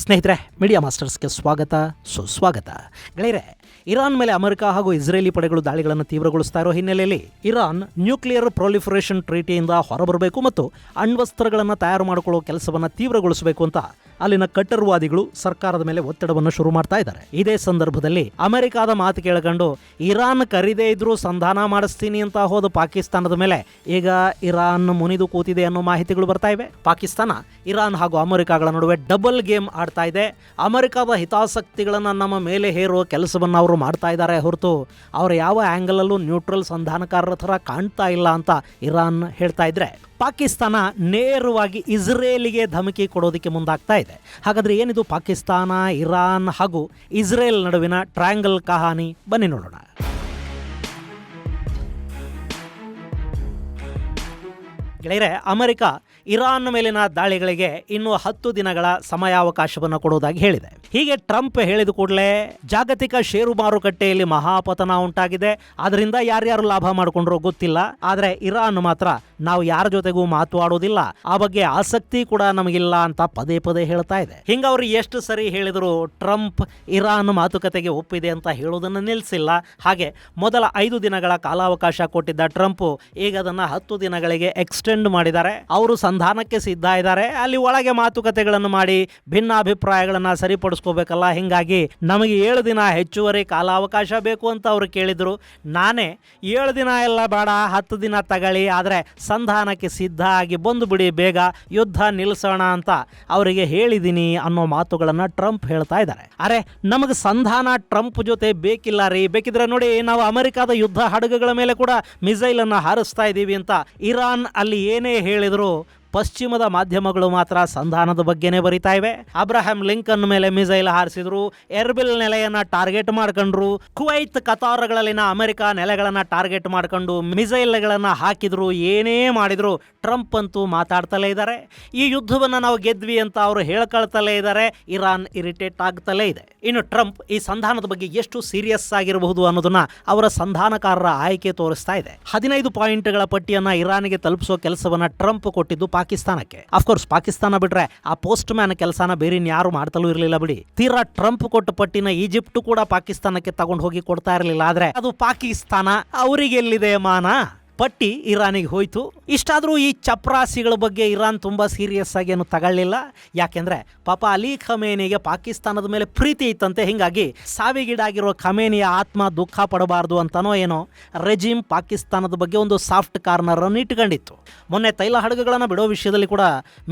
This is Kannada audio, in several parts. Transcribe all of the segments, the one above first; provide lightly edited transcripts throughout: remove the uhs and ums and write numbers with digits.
ಸ್ನೇಹಿತರೆ, ಮೀಡಿಯಾ ಮಾಸ್ಟರ್ಸ್ಗೆ ಸ್ವಾಗತ, ಸುಸ್ವಾಗತ. ಗೆಳೆಯರೆ, ಇರಾನ್ ಮೇಲೆ ಅಮೆರಿಕ ಹಾಗೂ ಇಸ್ರೇಲಿ ಪಡೆಗಳು ದಾಳಿಗಳನ್ನು ತೀವ್ರಗೊಳಿಸ್ತಾ ಇರೋ ಹಿನ್ನೆಲೆಯಲ್ಲಿ ಇರಾನ್ ನ್ಯೂಕ್ಲಿಯರ್ ಪ್ರೊಲಿಫರೇಷನ್ ಟ್ರೀಟಿಯಿಂದ ಹೊರಬರಬೇಕು ಮತ್ತು ಅಣ್ವಸ್ತ್ರಗಳನ್ನು ತಯಾರು ಮಾಡಿಕೊಳ್ಳುವ ಕೆಲಸವನ್ನು ತೀವ್ರಗೊಳಿಸಬೇಕು ಅಂತ ಅಲ್ಲಿನ ಕಟ್ಟರ್ವಾದಿಗಳು ಸರ್ಕಾರದ ಮೇಲೆ ಒತ್ತಡವನ್ನು ಶುರು ಮಾಡ್ತಾ ಇದ್ದಾರೆ. ಇದೇ ಸಂದರ್ಭದಲ್ಲಿ ಅಮೆರಿಕಾದ ಮಾತು ಕೇಳ್ಕೊಂಡು ಇರಾನ್ ಕರೀದೇ ಇದ್ರೂ ಸಂಧಾನ ಮಾಡಿಸ್ತೀನಿ ಅಂತ ಹೋದ ಪಾಕಿಸ್ತಾನದ ಮೇಲೆ ಈಗ ಇರಾನ್ ಮುನಿದು ಕೂತಿದೆ ಅನ್ನೋ ಮಾಹಿತಿಗಳು ಬರ್ತಾ ಇವೆ. ಪಾಕಿಸ್ತಾನ ಇರಾನ್ ಹಾಗೂ ಅಮೆರಿಕಾಗಳ ನಡುವೆ ಡಬಲ್ ಗೇಮ್ ಆಡ್ತಾ ಇದೆ. ಅಮೆರಿಕಾದ ಹಿತಾಸಕ್ತಿಗಳನ್ನು ನಮ್ಮ ಮೇಲೆ ಹೇರುವ ಕೆಲಸವನ್ನು ಅವರು ಮಾಡ್ತಾ ಇದ್ದಾರೆ ಹೊರತು ಅವರು ಯಾವ ಆ್ಯಂಗಲ್ ಅಲ್ಲೂ ನ್ಯೂಟ್ರಲ್ ಸಂಧಾನಕಾರರ ಥರ ಕಾಣ್ತಾ ಇಲ್ಲ ಅಂತ ಇರಾನ್ ಹೇಳ್ತಾ ಇದ್ರೆ, ಪಾಕಿಸ್ತಾನ ನೇರವಾಗಿ ಇಸ್ರೇಲಿಗೆ ಧಮಕಿ ಕೊಡೋದಕ್ಕೆ ಮುಂದಾಗ್ತಾ ಇದೆ. ಹಾಗಾದ್ರೆ ಏನಿದು ಪಾಕಿಸ್ತಾನ, ಇರಾನ್ ಹಾಗೂ ಇಸ್ರೇಲ್ ನಡುವಿನ ಟ್ರಯಾಂಗಲ್ ಕಹಾನಿ? ಬನ್ನಿ ನೋಡೋಣ. ಗೆಳೆಯರೆ, ಅಮೆರಿಕ ಇರಾನ್ ಮೇಲಿನ ದಾಳಿಗಳಿಗೆ ಇನ್ನು 10 ದಿನಗಳ ಸಮಯಾವಕಾಶವನ್ನು ಕೊಡುವುದಾಗಿ ಹೇಳಿದೆ. ಹೀಗೆ ಟ್ರಂಪ್ ಹೇಳಿದ ಕೂಡಲೇ ಜಾಗತಿಕ ಷೇರು ಮಾರುಕಟ್ಟೆಯಲ್ಲಿ ಮಹಾಪತನ ಉಂಟಾಗಿದೆ. ಅದರಿಂದ ಯಾರ್ಯಾರು ಲಾಭ ಮಾಡಿಕೊಂಡ್ರೋ ಗೊತ್ತಿಲ್ಲ. ಆದರೆ ಇರಾನ್ ಮಾತ್ರ ನಾವು ಯಾರ ಜೊತೆಗೂ ಮಾತನಾಡೋದಿಲ್ಲ, ಆ ಬಗ್ಗೆ ಆಸಕ್ತಿ ಕೂಡ ನಮಗಿಲ್ಲ ಅಂತ ಪದೇ ಪದೇ ಹೇಳ್ತಾ ಇದೆ. ಹಿಂಗೆ ಅವರು ಎಷ್ಟು ಸರಿ ಹೇಳಿದ್ರು ಟ್ರಂಪ್ ಇರಾನ್ ಮಾತುಕತೆಗೆ ಒಪ್ಪಿದೆ ಅಂತ ಹೇಳೋದನ್ನು ನಿಲ್ಲಿಸಿಲ್ಲ. ಹಾಗೆ ಮೊದಲ 5 ದಿನಗಳ ಕಾಲಾವಕಾಶ ಕೊಟ್ಟಿದ್ದ ಟ್ರಂಪ್ ಈಗ ಅದನ್ನು 10 ದಿನಗಳಿಗೆ ಎಕ್ಸ್ಟೆಂಡ್ ಮಾಡಿದ್ದಾರೆ. ಅವರು ಸಂಧಾನಕ್ಕೆ ಸಿದ್ಧ ಇದ್ದಾರೆ. ಅಲ್ಲಿ ಒಳಗೆ ಮಾತುಕತೆಗಳನ್ನು ಮಾಡಿ ಭಿನ್ನಾಭಿಪ್ರಾಯಗಳನ್ನು ಸರಿಪಡಿಸ್ಕೋಬೇಕಲ್ಲ. ಹಿಂಗಾಗಿ ನಮಗೆ 7 ದಿನ ಹೆಚ್ಚುವರಿ ಕಾಲಾವಕಾಶ ಬೇಕು ಅಂತ ಅವರು ಕೇಳಿದ್ರು. ನಾನೇ 7 ದಿನ ಎಲ್ಲ ಬೇಡ, 10 ದಿನ ತಗೊಳ್ಳಿ, ಆದರೆ ಸಂಧಾನಕ್ಕೆ ಸಿದ್ಧ ಆಗಿ ಬಂದು ಬಿಡಿ, ಬೇಗ ಯುದ್ಧ ನಿಲ್ಲಿಸೋಣ ಅಂತ ಅವರಿಗೆ ಹೇಳಿದ್ದೀನಿ ಅನ್ನೋ ಮಾತುಗಳನ್ನು ಟ್ರಂಪ್ ಹೇಳ್ತಾ ಇದ್ದಾರೆ. ಅರೆ, ನಮಗೆ ಸಂಧಾನ ಟ್ರಂಪ್ ಜೊತೆ ಬೇಕಿಲ್ಲ ರೀ. ಬೇಕಿದ್ರೆ ನೋಡಿ, ನಾವು ಅಮೆರಿಕದ ಯುದ್ಧ ಹಡಗುಗಳ ಮೇಲೆ ಕೂಡ ಮಿಸೈಲ್ ಅನ್ನು ಹಾರಿಸ್ತಾ ಇದ್ದೀವಿ ಅಂತ ಇರಾನ್ ಅಲ್ಲಿ ಏನೇ ಹೇಳಿದ್ರು ಪಶ್ಚಿಮದ ಮಾಧ್ಯಮಗಳು ಮಾತ್ರ ಸಂಧಾನದ ಬಗ್ಗೆನೇ ಬರಿತಾ ಇವೆ. ಅಬ್ರಹಾಂ ಲಿಂಕನ್ ಮೇಲೆ ಮಿಸೈಲ್ ಹಾರಿಸಿದ್ರು, ಎರ್ಬಿಲ್ ನೆಲೆಯನ್ನ ಟಾರ್ಗೆಟ್ ಮಾಡ್ಕೊಂಡ್ರು, ಕುವೈತ್, ಕತಾರ್ಗಳಲ್ಲಿನ ಅಮೆರಿಕ ನೆಲೆಗಳನ್ನ ಟಾರ್ಗೆಟ್ ಮಾಡ್ಕೊಂಡು ಮಿಸೈಲ್ಗಳನ್ನ ಹಾಕಿದ್ರು, ಏನೇ ಮಾಡಿದ್ರು ಟ್ರಂಪ್ ಅಂತೂ ಮಾತಾಡ್ತಲೇ ಇದ್ದಾರೆ. ಈ ಯುದ್ಧವನ್ನು ನಾವು ಗೆದ್ವಿ ಅಂತ ಅವರು ಹೇಳ್ಕೊಳ್ತಲೇ ಇದ್ದಾರೆ. ಇರಾನ್ ಇರಿಟೇಟ್ ಆಗ್ತಲೇ ಇದೆ. ಇನ್ನು ಟ್ರಂಪ್ ಈ ಸಂಧಾನದ ಬಗ್ಗೆ ಎಷ್ಟು ಸೀರಿಯಸ್ ಆಗಿರಬಹುದು ಅನ್ನೋದನ್ನ ಅವರ ಸಂಧಾನಕಾರರ ಆಯ್ಕೆ ತೋರಿಸ್ತಾ ಇದೆ. 15 ಪಾಯಿಂಟ್ಗಳ ಪಟ್ಟಿಯನ್ನ ಇರಾನ್ಗೆ ತಲುಪಿಸೋ ಕೆಲಸವನ್ನ ಟ್ರಂಪ್ ಕೊಟ್ಟಿದ್ದು ಪಾಕಿಸ್ತಾನಕ್ಕೆ. ಅಫ್ಕೋರ್ಸ್ ಪಾಕಿಸ್ತಾನ ಬಿಟ್ರೆ ಆ ಪೋಸ್ಟ್ ಮ್ಯಾನ್ ಕೆಲಸನ ಬೇರೆ ಯಾರು ಮಾಡ್ತಲೂ ಇರಲಿಲ್ಲ ಬಿಡಿ. ತೀರಾ ಟ್ರಂಪ್ ಕೊಟ್ಟ ಪಟ್ಟಿನ ಈಜಿಪ್ಟ್ ಕೂಡ ಪಾಕಿಸ್ತಾನಕ್ಕೆ ತಗೊಂಡು ಹೋಗಿ ಕೊಡ್ತಾ ಇರಲಿಲ್ಲ. ಆದ್ರೆ ಅದು ಪಾಕಿಸ್ತಾನ, ಅವರಿಗೆ ಎಲ್ಲಿದೆ ಮಾನ? ಪಟ್ಟಿ ಇರಾನಿಗೆ ಹೋಯ್ತು. ಇಷ್ಟಾದರೂ ಈ ಚಪ್ರಾಸಿಗಳ ಬಗ್ಗೆ ಇರಾನ್ ತುಂಬ ಸೀರಿಯಸ್ ಆಗಿ ಏನು ತಗೊಳ್ಳಿಲ್ಲ. ಯಾಕೆಂದರೆ ಪಾಪ ಅಲಿ ಖಮೇನಿಗೆ ಪಾಕಿಸ್ತಾನದ ಮೇಲೆ ಪ್ರೀತಿ ಇತ್ತಂತೆ. ಹೀಗಾಗಿ ಸಾವಿಗೀಡಾಗಿರೋ ಖಮೇನಿಯ ಆತ್ಮ ದುಃಖ ಪಡಬಾರ್ದು ಅಂತನೋ ಏನೋ ರೆಜಿಮ್ ಪಾಕಿಸ್ತಾನದ ಬಗ್ಗೆ ಒಂದು ಸಾಫ್ಟ್ ಕಾರ್ನರನ್ನು ಇಟ್ಕೊಂಡಿತ್ತು. ಮೊನ್ನೆ ತೈಲ ಹಡಗುಗಳನ್ನು ಬಿಡೋ ವಿಷಯದಲ್ಲಿ ಕೂಡ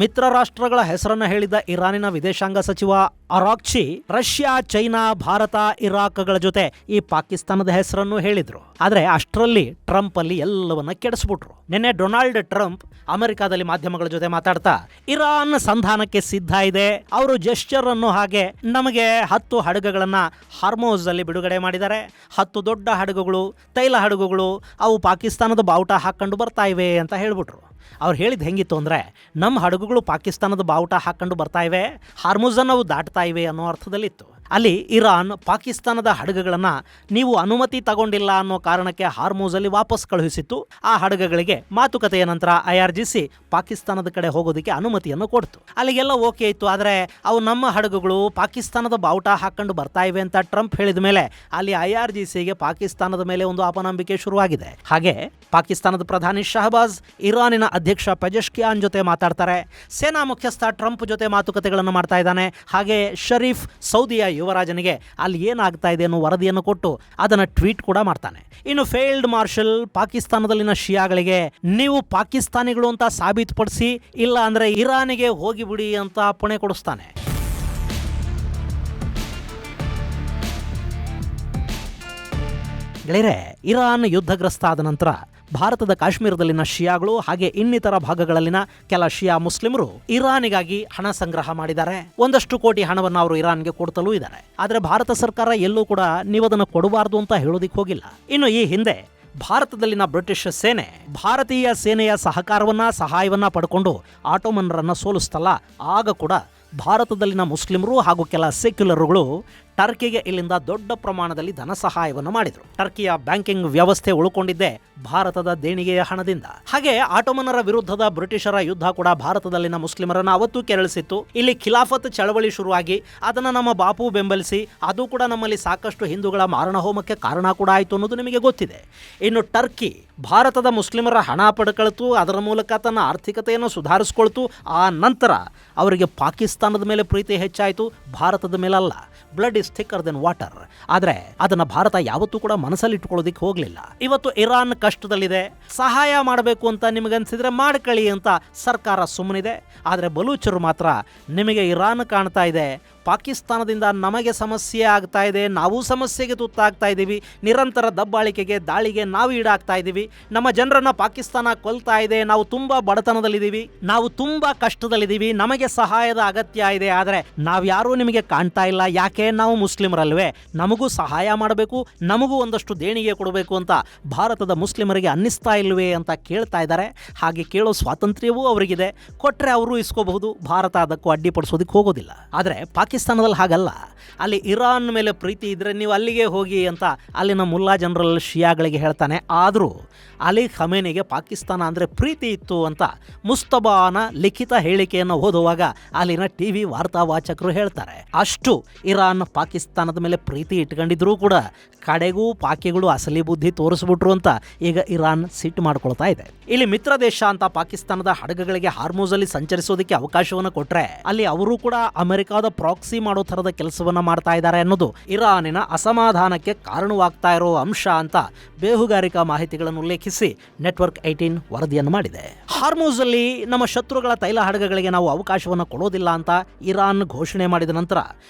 ಮಿತ್ರ ರಾಷ್ಟ್ರಗಳ ಹೆಸರನ್ನು ಹೇಳಿದ್ದ ಇರಾನಿನ ವಿದೇಶಾಂಗ ಸಚಿವ ಅರಾಕ್ಚಿ ರಷ್ಯಾ, ಚೈನಾ, ಭಾರತ, ಇರಾಕ್ಗಳ ಜೊತೆ ಈ ಪಾಕಿಸ್ತಾನದ ಹೆಸರನ್ನು ಹೇಳಿದ್ರು. ಆದರೆ ಅಷ್ಟರಲ್ಲಿ ಟ್ರಂಪ್ ಅಲ್ಲಿ ಎಲ್ಲವನ್ನ ಕೆಡಿಸ್ಬಿಟ್ರು. ನಿನ್ನೆ ಡೊನಾಲ್ಡ್ ಟ್ರಂಪ್ ಅಮೆರಿಕಾದಲ್ಲಿ ಮಾಧ್ಯಮಗಳ ಜೊತೆ ಮಾತಾಡ್ತಾ ಇರಾನ್ ಸಂಧಾನಕ್ಕೆ ಸಿದ್ಧ ಇದೆ, ಅವರು ಜೆಸ್ಚರ್ ಅನ್ನು ಹಾಗೆ ನಮಗೆ 10 ಹಡಗುಗಳನ್ನ ಹಾರ್ಮೋಸ್ ಅಲ್ಲಿ ಬಿಡುಗಡೆ ಮಾಡಿದ್ದಾರೆ. 10 ದೊಡ್ಡ ಹಡಗುಗಳು, ತೈಲ ಹಡಗುಗಳು, ಅವು ಪಾಕಿಸ್ತಾನದ ಬಾವುಟ ಹಾಕೊಂಡು ಬರ್ತಾ ಇವೆ ಅಂತ ಹೇಳ್ಬಿಟ್ರು. ಅವ್ರು ಹೇಳಿದ್ದು ಹೆಂಗಿತ್ತು ಅಂದರೆ, ನಮ್ಮ ಹಡಗುಗಳು ಪಾಕಿಸ್ತಾನದ ಬಾವುಟ ಹಾಕೊಂಡು ಬರ್ತಾ ಇವೆ, ಹಾರ್ಮುಜನ್ನು ಅವು ದಾಟ್ತಾ ಇವೆ ಅನ್ನೋ ಅರ್ಥದಲ್ಲಿತ್ತು. ಅಲ್ಲಿ ಇರಾನ್ ಪಾಕಿಸ್ತಾನದ ಹಡಗುಗಳನ್ನು ನೀವು ಅನುಮತಿ ತಗೊಂಡಿಲ್ಲ ಅನ್ನೋ ಕಾರಣಕ್ಕೆ ಹಾರ್ಮುಜಲ್ಲಿ ವಾಪಸ್ ಕಳುಹಿಸಿತ್ತು. ಆ ಹಡಗುಗಳಿಗೆ ಮಾತುಕತೆಯ ನಂತರ IRGC ಪಾಕಿಸ್ತಾನದ ಕಡೆ ಹೋಗೋದಕ್ಕೆ ಅನುಮತಿಯನ್ನು ಕೊಡ್ತು. ಅಲ್ಲಿಗೆಲ್ಲ ಓಕೆ ಇತ್ತು. ಆದರೆ ಅವು ನಮ್ಮ ಹಡಗುಗಳು ಪಾಕಿಸ್ತಾನದ ಬಾವುಟ ಹಾಕೊಂಡು ಬರ್ತಾ ಇವೆ ಅಂತ ಟ್ರಂಪ್ ಹೇಳಿದ ಮೇಲೆ ಅಲ್ಲಿ IRGCಗೆ ಪಾಕಿಸ್ತಾನದ ಮೇಲೆ ಒಂದು ಅಪನಂಬಿಕೆ ಶುರುವಾಗಿದೆ. ಹಾಗೆ ಪಾಕಿಸ್ತಾನದ ಪ್ರಧಾನಿ ಶಹಬಾಜ್ ಇರಾನಿನ ಅಧ್ಯಕ್ಷ ಪೆಜೆಶ್ಕಿಯಾನ್ ಜೊತೆ ಮಾತಾಡ್ತಾರೆ. ಸೇನಾ ಮುಖ್ಯಸ್ಥ ಟ್ರಂಪ್ ಜೊತೆ ಮಾತುಕತೆಗಳನ್ನು ಮಾಡ್ತಾ ಇದ್ದಾನೆ. ಹಾಗೆ ಶರೀಫ್ ಸೌದಿಯ ಯುವರಾಜನಿಗೆ ಅಲ್ಲಿ ಏನಾಗ್ತಾ ಇದೆ ಅನ್ನೋ ವರದಿಯನ್ನು ಕೊಟ್ಟು ಅದನ್ನು ಟ್ವೀಟ್ ಕೂಡ ಮಾಡ್ತಾನೆ. ಇನ್ನು ಫೀಲ್ಡ್ ಮಾರ್ಷಲ್ ಪಾಕಿಸ್ತಾನದಲ್ಲಿನ ಶಿಯಾಗಳಿಗೆ ನೀವು ಪಾಕಿಸ್ತಾನಿಗಳು ಅಂತ ಸಾಬೀತುಪಡಿಸಿ, ಇಲ್ಲ ಅಂದ್ರೆ ಇರಾನಿಗೆ ಹೋಗಿಬಿಡಿ ಅಂತ ಅಪ್ಪಣೆ ಕೊಡಿಸ್ತಾನೆ. ಗೆಳೆಯರೆ, ಇರಾನ್ ಯುದ್ಧಗ್ರಸ್ತ ಆದ ನಂತರ ಭಾರತದ ಕಾಶ್ಮೀರದಲ್ಲಿನ ಶಿಯಾಗಳು ಹಾಗೆ ಇನ್ನಿತರ ಭಾಗಗಳಲ್ಲಿನ ಕೆಲ ಶಿಯಾ ಮುಸ್ಲಿಮರು ಇರಾನಿಗಾಗಿ ಹಣ ಸಂಗ್ರಹ ಮಾಡಿದ್ದಾರೆ. 1 ಕೋಟಿ ಹಣವನ್ನು ಅವರು ಇರಾನ್ಗೆ ಕೊಡ್ತಲೂ ಇದ್ದಾರೆ. ಆದರೆ ಭಾರತ ಸರ್ಕಾರ ಎಲ್ಲೂ ಕೂಡ ನೀವು ಅದನ್ನು ಕೊಡಬಾರ್ದು ಅಂತ ಹೇಳೋದಿಕ್ಕೆ ಹೋಗಿಲ್ಲ. ಇನ್ನು ಈ ಹಿಂದೆ ಭಾರತದಲ್ಲಿನ ಬ್ರಿಟಿಷ್ ಸೇನೆ ಭಾರತೀಯ ಸೇನೆಯ ಸಹಾಯವನ್ನ ಪಡ್ಕೊಂಡು ಆಟೋಮನ್ನರನ್ನು ಸೋಲಿಸ್ತಲ್ಲ, ಆಗ ಕೂಡ ಭಾರತದಲ್ಲಿನ ಮುಸ್ಲಿಮರು ಹಾಗೂ ಕೆಲ ಸೆಕ್ಯುಲರ್ಗಳು ಟರ್ಕಿಗೆ ಇಲ್ಲಿಂದ ದೊಡ್ಡ ಪ್ರಮಾಣದಲ್ಲಿ ಧನ ಸಹಾಯವನ್ನು ಮಾಡಿದ್ರು. ಟರ್ಕಿಯ ಬ್ಯಾಂಕಿಂಗ್ ವ್ಯವಸ್ಥೆ ಉಳ್ಕೊಂಡಿದ್ದೆ ಭಾರತದ ದೇಣಿಗೆಯ ಹಣದಿಂದ. ಹಾಗೆ ಆಟೋಮನರ ವಿರುದ್ಧದ ಬ್ರಿಟಿಷರ ಯುದ್ಧ ಕೂಡ ಭಾರತದಲ್ಲಿನ ಮುಸ್ಲಿಮರನ್ನ ಅವತ್ತು ಕೆರಳಿಸಿತ್ತು. ಇಲ್ಲಿ ಖಿಲಾಫತ್ ಚಳವಳಿ ಶುರುವಾಗಿ ಅದನ್ನ ನಮ್ಮ ಬಾಪು ಬೆಂಬಲಿಸಿ ಅದು ಕೂಡ ನಮ್ಮಲ್ಲಿ ಸಾಕಷ್ಟು ಹಿಂದೂಗಳ ಮಾರಣ ಹೋಮಕ್ಕೆ ಕಾರಣ ಕೂಡ ಆಯಿತು ಅನ್ನೋದು ನಿಮಗೆ ಗೊತ್ತಿದೆ. ಇನ್ನು ಟರ್ಕಿ ಭಾರತದ ಮುಸ್ಲಿಮರ ಹಣ ಪಡ್ಕೊಳ್ತು, ಅದರ ಮೂಲಕ ತನ್ನ ಆರ್ಥಿಕತೆಯನ್ನು ಸುಧಾರಿಸ್ಕೊಳ್ತು. ಆ ನಂತರ ಅವರಿಗೆ ಪಾಕಿಸ್ತಾನದ ಮೇಲೆ ಪ್ರೀತಿ ಹೆಚ್ಚಾಯಿತು, ಭಾರತದ ಮೇಲಲ್ಲ. Blood is thicker than water. ಆದರೆ ಅದನ್ನು ಭಾರತ ಯಾವತ್ತೂ ಕೂಡ ಮನಸ್ಸಲ್ಲಿ ಇಟ್ಕೊಳ್ಳೋದಿಕ್ಕೆ ಹೋಗಲಿಲ್ಲ. ಇವತ್ತು ಇರಾನ್ ಕಷ್ಟದಲ್ಲಿದೆ, ಸಹಾಯ ಮಾಡಬೇಕು ಅಂತ ನಿಮಗನ್ಸಿದ್ರೆ ಮಾಡ್ಕೊಳ್ಳಿ ಅಂತ ಸರ್ಕಾರ ಸುಮ್ಮನಿದೆ. ಆದರೆ ಬಲೂಚರು ಮಾತ್ರ ನಿಮಗೆ ಇರಾನ್ ಕಾಣ್ತಾ ಇದೆ, ಪಾಕಿಸ್ತಾನದಿಂದ ನಮಗೆ ಸಮಸ್ಯೆ ಆಗ್ತಾ ಇದೆ, ನಾವು ಸಮಸ್ಯೆಗೆ ತುತ್ತಾಗ್ತಾ ಇದ್ದೀವಿ, ನಿರಂತರ ದಬ್ಬಾಳಿಕೆಗೆ ದಾಳಿಗೆ ನಾವು ಈಡಾಗ್ತಾ ಇದ್ದೀವಿ, ನಮ್ಮ ಜನರನ್ನ ಪಾಕಿಸ್ತಾನ ಕೊಲ್ತಾ ಇದೆ, ನಾವು ತುಂಬಾ ಬಡತನದಲ್ಲಿದ್ದೀವಿ, ನಾವು ತುಂಬಾ ಕಷ್ಟದಲ್ಲಿದ್ದೀವಿ, ನಮಗೆ ಸಹಾಯದ ಅಗತ್ಯ ಇದೆ, ಆದರೆ ನಾವ್ಯಾರೂ ನಿಮಗೆ ಕಾಣ್ತಾ ಇಲ್ಲ. ಯಾಕೆ? ನಾವು ಮುಸ್ಲಿಮರಲ್ವೇ, ನಮಗೂ ಸಹಾಯ ಮಾಡಬೇಕು, ನಮಗೂ ಒಂದಷ್ಟು ದೇಣಿಗೆ ಕೊಡಬೇಕು ಅಂತ ಭಾರತದ ಮುಸ್ಲಿಮರಿಗೆ ಅನ್ನಿಸ್ತಾ ಇಲ್ವೇ ಅಂತ ಕೇಳ್ತಾ ಇದ್ದಾರೆ. ಹಾಗೆ ಕೇಳೋ ಸ್ವಾತಂತ್ರ್ಯವೂ ಅವರಿಗಿದೆ, ಕೊಟ್ಟರೆ ಅವರು ಇಸ್ಕೋಬಹುದು, ಭಾರತ ಅದಕ್ಕೂ ಅಡ್ಡಿಪಡಿಸೋದಕ್ಕೆ ಹೋಗೋದಿಲ್ಲ. ಆದರೆ ಪಾಕಿಸ್ತಾನದಲ್ಲಿ ಹಾಗಲ್ಲ. ಅಲ್ಲಿ ಇರಾನ್ ಮೇಲೆ ಪ್ರೀತಿ ಇದ್ದರೆ ನೀವು ಅಲ್ಲಿಗೆ ಹೋಗಿ ಅಂತ ಅಲ್ಲಿನ ಮುಲ್ಲಾ ಜನರಲ್ ಶಿಯಾಗಳಿಗೆ ಹೇಳ್ತಾನೆ. ಆದರೂ ಅಲಿ ಖಮೇನಿಗೆ ಪಾಕಿಸ್ತಾನ ಅಂದರೆ ಪ್ರೀತಿ ಇತ್ತು ಅಂತ ಮುಸ್ತಬಾನ ಲಿಖಿತ ಹೇಳಿಕೆಯನ್ನು ಓದುವಾಗ ಅಲ್ಲಿನ ಟಿವಿ ವಾರ್ತಾವಾಚಕರು ಹೇಳ್ತಾರೆ. ಅಷ್ಟು ಇರಾನ್ ಪಾಕಿಸ್ತಾನದ ಮೇಲೆ ಪ್ರೀತಿ ಇಟ್ಕೊಂಡಿದ್ರೂ ಕೂಡ ಕಡೆಗೂ ಪಾಕಿಗಳು ಅಸಲಿ ಬುದ್ಧಿ ತೋರಿಸ್ಬಿಟ್ರು ಅಂತ ಈಗ ಇರಾನ್ ಸಿಟ್ಟು ಮಾಡ್ಕೊಳ್ತಾ ಇದೆ. ಇಲ್ಲಿ ಮಿತ್ರ ದೇಶ ಅಂತ ಪಾಕಿಸ್ತಾನದ ಹಡಗುಗಳಿಗೆ ಹಾರ್ಮೂಜಲ್ಲಿ ಸಂಚರಿಸೋದಕ್ಕೆ ಅವಕಾಶವನ್ನು ಕೊಟ್ರೆ ಅಲ್ಲಿ ಅವರು ಕೂಡ ಅಮೆರಿಕಾದ ಪ್ರಾಕ್ಸಿ ಮಾಡೋ ಥರದ ಕೆಲಸವನ್ನ ಮಾಡ್ತಾ ಇದ್ದಾರೆ ಅನ್ನೋದು ಇರಾನಿನ ಅಸಮಾಧಾನಕ್ಕೆ ಕಾರಣವಾಗ್ತಾ ಇರೋ ಅಂಶ ಅಂತ ಬೇಹುಗಾರಿಕಾ ಮಾಹಿತಿಗಳನ್ನು ಉಲ್ಲೇಖಿಸಿ ನೆಟ್ವರ್ಕ್ 18 ವರದಿಯನ್ನು ಮಾಡಿದೆ. ಹಾರ್ಮೂಜಲ್ಲಿ ನಮ್ಮ ಶತ್ರುಗಳ ತೈಲ ಹಡಗುಗಳಿಗೆ ನಾವು ಅವಕಾಶವನ್ನು ಕೊಡೋದಿಲ್ಲ ಅಂತ ಇರಾನ್ ಘೋಷಣೆ ಮಾಡಿದ ನಂತರ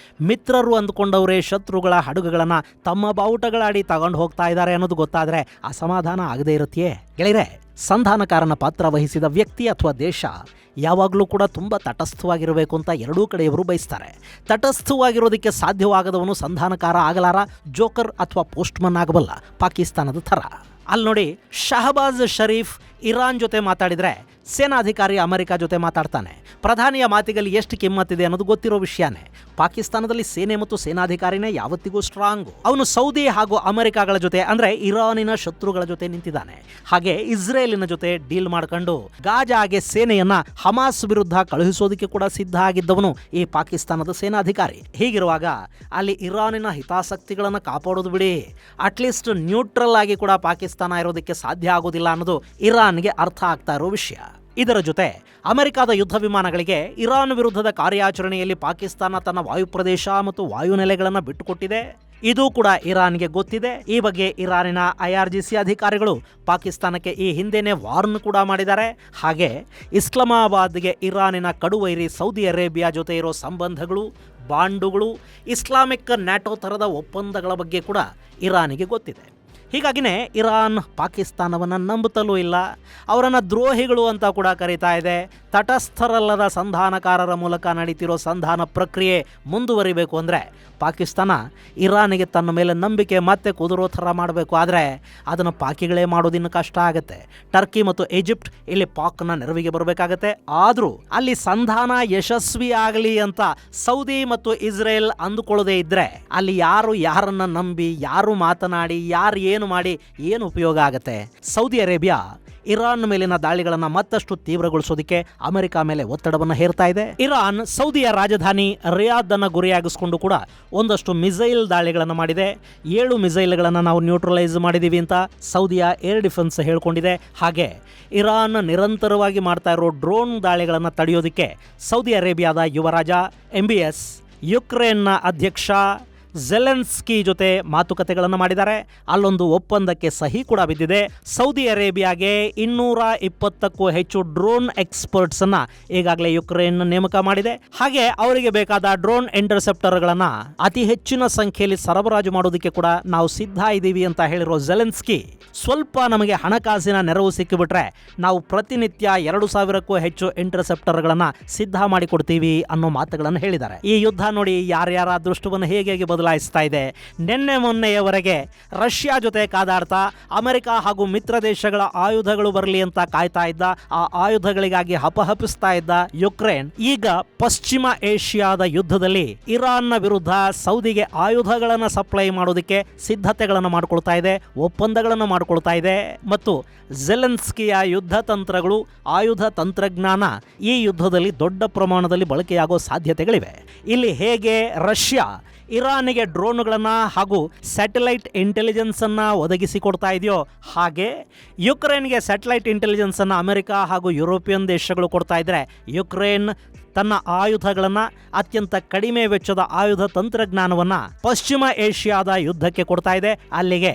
ಮಿತ್ರರು ಅಂದುಕೊಂಡವರೇ ಶತ್ರುಗಳ ಹಡಗುಗಳನ್ನ ತಮ್ಮ ಬಾವುಟಗಳಾಡಿ ತಗೊಂಡು ಹೋಗ್ತಾ ಇದ್ದಾರೆ ಅನ್ನೋದು ಗೊತ್ತಾದ್ರೆ ಅಸಮಾಧಾನ ಆಗದೇ ಇರುತ್ತೆಯೇ? ಗೆಳೆಯರೆ, ಸಂಧಾನಕಾರನ ಪಾತ್ರ ವಹಿಸಿದ ವ್ಯಕ್ತಿ ಅಥವಾ ದೇಶ ಯಾವಾಗಲೂ ಕೂಡ ತುಂಬ ತಟಸ್ಥವಾಗಿರಬೇಕು ಅಂತ ಎರಡೂ ಕಡೆಯವರು ಬಯಸ್ತಾರೆ. ತಟಸ್ಥವಾಗಿರೋದಕ್ಕೆ ಸಾಧ್ಯವಾಗದವನು ಸಂಧಾನಕಾರ ಆಗಲಾರ, ಜೋಕರ್ ಅಥವಾ ಪೋಸ್ಟ್ಮನ್ ಆಗಬಲ್ಲ, ಪಾಕಿಸ್ತಾನದ ಥರ. ಅಲ್ಲಿ ನೋಡಿ, ಶಹಬಾಜ್ ಶರೀಫ್ ಇರಾನ್ ಜೊತೆ ಮಾತಾಡಿದರೆ ಸೇನಾಧಿಕಾರಿ ಅಮೆರಿಕ ಜೊತೆ ಮಾತಾಡ್ತಾನೆ. ಪ್ರಧಾನಿಯ ಮಾತಿಗಲ್ಲಿ ಎಷ್ಟು ಕಿಮ್ಮತ್ತಿದೆ ಅನ್ನೋದು ಗೊತ್ತಿರೋ ವಿಷಯನೇ. ಪಾಕಿಸ್ತಾನದಲ್ಲಿ ಸೇನೆ ಮತ್ತು ಸೇನಾಧಿಕಾರಿನೇ ಯಾವತ್ತಿಗೂ ಸ್ಟ್ರಾಂಗು. ಅವನು ಸೌದಿ ಹಾಗೂ ಅಮೆರಿಕಾಗಳ ಜೊತೆ ಅಂದರೆ ಇರಾನಿನ ಶತ್ರುಗಳ ಜೊತೆ ನಿಂತಿದ್ದಾನೆ. ಹಾಗೆ ಇಸ್ರೇಲಿನ ಜೊತೆ ಡೀಲ್ ಮಾಡ್ಕೊಂಡು ಗಾಜಾಗೆ ಸೇನೆಯನ್ನ ಹಮಾಸ್ ವಿರುದ್ಧ ಕಳುಹಿಸೋದಕ್ಕೆ ಕೂಡ ಸಿದ್ಧ ಆಗಿದ್ದವನು ಈ ಪಾಕಿಸ್ತಾನದ ಸೇನಾಧಿಕಾರಿ. ಹೀಗಿರುವಾಗ ಅಲ್ಲಿ ಇರಾನಿನ ಹಿತಾಸಕ್ತಿಗಳನ್ನು ಕಾಪಾಡೋದು ಬಿಡಿ, ಅಟ್ಲೀಸ್ಟ್ ನ್ಯೂಟ್ರಲ್ ಆಗಿ ಕೂಡ ಪಾಕಿಸ್ತಾನ ಇರೋದಕ್ಕೆ ಸಾಧ್ಯ ಆಗೋದಿಲ್ಲ ಅನ್ನೋದು ಇರಾನ್ಗೆ ಅರ್ಥ ಆಗ್ತಾ ಇರೋ ವಿಷಯ. ಇದರ ಜೊತೆ ಅಮೆರಿಕದ ಯುದ್ಧ ವಿಮಾನಗಳಿಗೆ ಇರಾನ್ ವಿರುದ್ಧದ ಕಾರ್ಯಾಚರಣೆಯಲ್ಲಿ ಪಾಕಿಸ್ತಾನ ತನ್ನ ವಾಯುಪ್ರದೇಶ ಮತ್ತು ವಾಯುನೆಲೆಗಳನ್ನು ಬಿಟ್ಟುಕೊಟ್ಟಿದೆ. ಇದು ಕೂಡ ಇರಾನ್ಗೆ ಗೊತ್ತಿದೆ. ಈ ಬಗ್ಗೆ ಇರಾನಿನ IRGC ಅಧಿಕಾರಿಗಳು ಪಾಕಿಸ್ತಾನಕ್ಕೆ ಈ ಹಿಂದೆನೇ ವಾರ್ನ್ ಕೂಡ ಮಾಡಿದ್ದಾರೆ. ಹಾಗೆ ಇಸ್ಲಾಮಾಬಾದ್ಗೆ ಇರಾನಿನ ಕಡುವೈರಿ ಸೌದಿ ಅರೇಬಿಯಾ ಜೊತೆ ಇರೋ ಸಂಬಂಧಗಳು, ಬಾಂಡುಗಳು, ಇಸ್ಲಾಮಿಕ್ ನ್ಯಾಟೋ ಥರದ ಒಪ್ಪಂದಗಳ ಬಗ್ಗೆ ಕೂಡ ಇರಾನಿಗೆ ಗೊತ್ತಿದೆ. ಹೀಗಾಗಿನೇ ಇರಾನ್ ಪಾಕಿಸ್ತಾನವನ್ನು ನಂಬುತ್ತಲೂ ಇಲ್ಲ, ಅವರನ್ನು ದ್ರೋಹಿಗಳು ಅಂತ ಕೂಡ ಕರೀತಾ ಇದೆ. ತಟಸ್ಥರಲ್ಲದ ಸಂಧಾನಕಾರರ ಮೂಲಕ ನಡೀತಿರೋ ಸಂಧಾನ ಪ್ರಕ್ರಿಯೆ ಮುಂದುವರಿಬೇಕು ಅಂದರೆ ಪಾಕಿಸ್ತಾನ ಇರಾನಿಗೆ ತನ್ನ ಮೇಲೆ ನಂಬಿಕೆ ಮತ್ತೆ ಕುದುರೋ ಥರ ಮಾಡಬೇಕು. ಆದರೆ ಅದನ್ನು ಪಾಕಿಗಳೇ ಮಾಡೋದಿನ್ನು ಕಷ್ಟ ಆಗುತ್ತೆ. ಟರ್ಕಿ ಮತ್ತು ಈಜಿಪ್ಟ್ ಇಲ್ಲಿ ಪಾಕ್ನ ನೆರವಿಗೆ ಬರಬೇಕಾಗತ್ತೆ. ಆದರೂ ಅಲ್ಲಿ ಸಂಧಾನ ಯಶಸ್ವಿ ಆಗಲಿ ಅಂತ ಸೌದಿ ಮತ್ತು ಇಸ್ರೇಲ್ ಅಂದುಕೊಳ್ಳದೆ ಇದ್ದರೆ ಅಲ್ಲಿ ಯಾರು ಯಾರನ್ನ ನಂಬಿ, ಯಾರು ಮಾತನಾಡಿ, ಯಾರು ಏನು ಮಾಡಿ ಏನು ಉಪಯೋಗ ಆಗುತ್ತೆ? ಸೌದಿ ಅರೇಬಿಯಾ ಇರಾನ್ ಮೇಲಿನ ದಾಳಿಗಳನ್ನು ಮತ್ತಷ್ಟು ತೀವ್ರಗೊಳಿಸೋದಕ್ಕೆ ಅಮೆರಿಕ ಮೇಲೆ ಒತ್ತಡವನ್ನು ಹೇರ್ತಾ ಇದೆ. ಇರಾನ್ ಸೌದಿಯ ರಾಜಧಾನಿ ರಿಯಾದ್ ಅನ್ನು ಗುರಿಯಾಗಿಸಿಕೊಂಡು ಕೂಡ ಒಂದಷ್ಟು ಮಿಸೈಲ್ ದಾಳಿಗಳನ್ನು ಮಾಡಿದೆ. 7 ಮಿಸೈಲ್ಗಳನ್ನು ನಾವು ನ್ಯೂಟ್ರಲೈಸ್ ಮಾಡಿದ್ದೀವಿ ಅಂತ ಸೌದಿಯ ಏರ್ ಡಿಫೆನ್ಸ್ ಹೇಳ್ಕೊಂಡಿದೆ. ಹಾಗೆ ಇರಾನ್ ನಿರಂತರವಾಗಿ ಮಾಡ್ತಾ ಇರೋ ಡ್ರೋನ್ ದಾಳಿಗಳನ್ನು ತಡೆಯೋದಕ್ಕೆ ಸೌದಿ ಅರೇಬಿಯಾದ ಯುವರಾಜ MBS ಯುಕ್ರೇನ್ನ ಅಧ್ಯಕ್ಷ ಝೆಲೆನ್ಸ್ಕಿ ಜೊತೆ ಮಾತುಕತೆಗಳನ್ನು ಮಾಡಿದ್ದಾರೆ. ಅಲ್ಲೊಂದು ಒಪ್ಪಂದಕ್ಕೆ ಸಹಿ ಕೂಡ ಬಿದ್ದಿದೆ. ಸೌದಿ ಅರೇಬಿಯಾಗೆ 220ಕ್ಕೂ ಹೆಚ್ಚು ಡ್ರೋನ್ ಎಕ್ಸ್ಪರ್ಟ್ಸ್ ಅನ್ನ ಈಗಾಗಲೇ ಯುಕ್ರೇನ್ ನೇಮಕ ಮಾಡಿದೆ. ಹಾಗೆ ಅವರಿಗೆ ಬೇಕಾದ ಡ್ರೋನ್ ಇಂಟರ್ಸೆಪ್ಟರ್ಗಳನ್ನ ಅತಿ ಹೆಚ್ಚಿನ ಸಂಖ್ಯೆಯಲ್ಲಿ ಸರಬರಾಜು ಮಾಡೋದಕ್ಕೆ ಕೂಡ ನಾವು ಸಿದ್ಧ ಇದ್ದೀವಿ ಅಂತ ಹೇಳಿರೋ ಝೆಲೆನ್ಸ್ಕಿ, ಸ್ವಲ್ಪ ನಮಗೆ ಹಣಕಾಸಿನ ನೆರವು ಸಿಕ್ಕಿಬಿಟ್ರೆ ನಾವು ಪ್ರತಿನಿತ್ಯ 2000ಕ್ಕೂ ಹೆಚ್ಚು ಇಂಟರ್ಸೆಪ್ಟರ್ಗಳನ್ನ ಸಿದ್ಧ ಮಾಡಿಕೊಡ್ತೀವಿ ಅನ್ನೋ ಮಾತುಗಳನ್ನು ಹೇಳಿದ್ದಾರೆ. ಈ ಯುದ್ಧ ನೋಡಿ ಯಾರ್ಯಾರ ಅದೃಷ್ಟವನ್ನು ಹೇಗೆ ಬದಲಾಯಿಸ್ತಾ ಇದೆ. ನಿನ್ನೆ ಮೊನ್ನೆಯವರೆಗೆ ರಷ್ಯಾ ಜೊತೆ ಕಾದಾಡ್ತಾ ಅಮೆರಿಕ ಹಾಗೂ ಮಿತ್ರ ದೇಶಗಳ ಆಯುಧಗಳು ಬರಲಿ ಅಂತ ಕಾಯ್ತಾ ಇದ್ದ, ಆ ಆಯುಧಗಳಿಗಾಗಿ ಹಪಹಪಿಸ್ತಾ ಇದ್ದ ಯುಕ್ರೇನ್ ಈಗ ಪಶ್ಚಿಮ ಏಷ್ಯಾದ ಯುದ್ಧದಲ್ಲಿ ಇರಾನ್ನ ವಿರುದ್ಧ ಸೌದಿಗೆ ಆಯುಧಗಳನ್ನು ಸಪ್ಲೈ ಮಾಡೋದಕ್ಕೆ ಸಿದ್ಧತೆಗಳನ್ನು ಮಾಡಿಕೊಳ್ತಾ ಇದೆ, ಒಪ್ಪಂದಗಳನ್ನು ಮಾಡಿಕೊಳ್ತಾ ಇದೆ. ಮತ್ತು ಝೆಲೆನ್ಸ್ಕಿಯ ಯುದ್ಧ ತಂತ್ರಗಳು, ಆಯುಧ ತಂತ್ರಜ್ಞಾನ ಈ ಯುದ್ಧದಲ್ಲಿ ದೊಡ್ಡ ಪ್ರಮಾಣದಲ್ಲಿ ಬಳಕೆಯಾಗೋ ಸಾಧ್ಯತೆಗಳಿವೆ. ಇಲ್ಲಿ ಹೇಗೆ ರಷ್ಯಾ ಇರಾನಿಗೆ ಡ್ರೋನ್ಗಳನ್ನು ಹಾಗೂ ಸ್ಯಾಟಲೈಟ್ ಇಂಟೆಲಿಜೆನ್ಸನ್ನು ಒದಗಿಸಿಕೊಡ್ತಾ ಇದೆಯೋ, ಹಾಗೆ ಯುಕ್ರೇನ್ಗೆ ಸ್ಯಾಟಲೈಟ್ ಇಂಟೆಲಿಜೆನ್ಸನ್ನು ಅಮೆರಿಕ ಹಾಗೂ ಯುರೋಪಿಯನ್ ದೇಶಗಳು ಕೊಡ್ತಾ ಇದ್ದರೆ, ಯುಕ್ರೇನ್ ತನ್ನ ಆಯುಧಗಳನ್ನು, ಅತ್ಯಂತ ಕಡಿಮೆ ವೆಚ್ಚದ ಆಯುಧ ತಂತ್ರಜ್ಞಾನವನ್ನು ಪಶ್ಚಿಮ ಏಷ್ಯಾದ ಯುದ್ಧಕ್ಕೆ ಕೊಡ್ತಾ ಇದೆ. ಅಲ್ಲಿಗೆ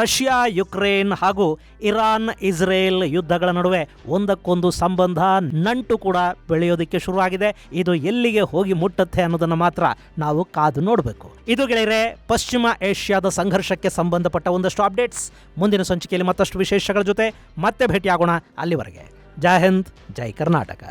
ರಷ್ಯಾ, ಯುಕ್ರೇನ್ ಹಾಗೂ ಇರಾನ್, ಇಸ್ರೇಲ್ ಯುದ್ಧಗಳ ನಡುವೆ ಒಂದಕ್ಕೊಂದು ಸಂಬಂಧ, ನಂಟು ಕೂಡ ಬೆಳೆಯೋದಕ್ಕೆ ಶುರುವಾಗಿದೆ. ಇದು ಎಲ್ಲಿಗೆ ಹೋಗಿ ಮುಟ್ಟುತ್ತೆ ಅನ್ನೋದನ್ನು ಮಾತ್ರ ನಾವು ಕಾದು ನೋಡಬೇಕು. ಇದು ಗೆಳೆಯರೆ ಪಶ್ಚಿಮ ಏಷ್ಯಾದ ಸಂಘರ್ಷಕ್ಕೆ ಸಂಬಂಧಪಟ್ಟ ಒಂದಷ್ಟು ಅಪ್ಡೇಟ್ಸ್. ಮುಂದಿನ ಸಂಚಿಕೆಯಲ್ಲಿ ಮತ್ತಷ್ಟು ವಿಶೇಷಗಳ ಜೊತೆ ಮತ್ತೆ ಭೇಟಿಯಾಗೋಣ. ಅಲ್ಲಿವರೆಗೆ ಜೈ ಹಿಂದ್, ಜೈ ಕರ್ನಾಟಕ.